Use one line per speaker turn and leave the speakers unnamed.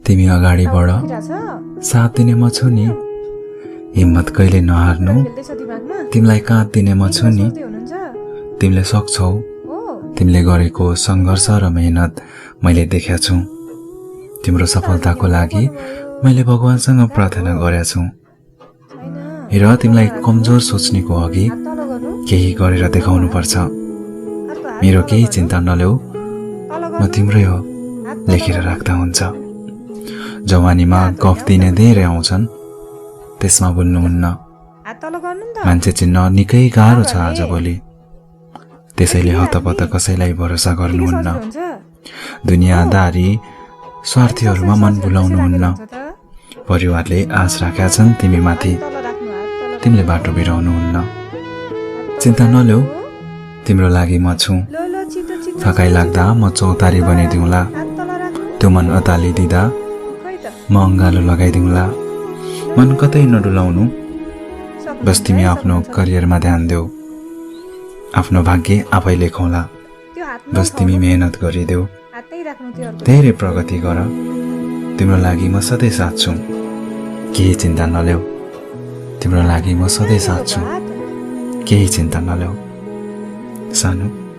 तिमी अगाडि बढ, साथ दिने म छु नि। हिम्मत कहिले नहार्नु, तिमीलाई काँध दिने म छु नि। तिमीले सक्छौ, तिमीले गरेको सङ्घर्ष र मेहनत मैले देखेको छु। तिम्रो सफलताको लागि मैले भगवानसँग प्रार्थना गरेको छु। र तिमीलाई कमजोर सोच्नेको अघि केही गरेर देखाउनु पर्छ। मेरो केही चिन्ता नल्याऊ, म तिम्रै हो, लेखेर राख्दा हुन्छ। जवानीमा गफ दिने धेरै आउँछन्, त्यसमा बोल्नुहुन्न। मान्छे चिन्न निकै गाह्रो छ आजभोलि, त्यसैले हतपत कसैलाई भरोसा गर्नुहुन्न। दुनियाँदारी स्वार्थीहरूमा मन भुलाउनुहुन्न। परिवारले आश राखेका छन् तिमीमाथि, तिमीले बाटो बिराउनुहुन्न। चिन्ता नल्याऊ, तिम्रो लागि म छु। थकाइ लाग्दा म चौतारी बनिदिउँला। त्यो मन अतालिदिँदा म अङ्गालो लगाइदिउँला। मन कतै नडुलाउनु, बस तिमी आफ्नो करियरमा ध्यान देऊ। आफ्नो भाग्य आफै लेखौँला, बस तिमी मेहनत गरिदेऊ। धेरै प्रगति गर, तिम्रो लागि म सधैँ साथ छु। केही चिन्ता नल्याऊ, तिम्रो लागि म सधैँ साथ छु। केही चिन्ता नल्याऊ सानो।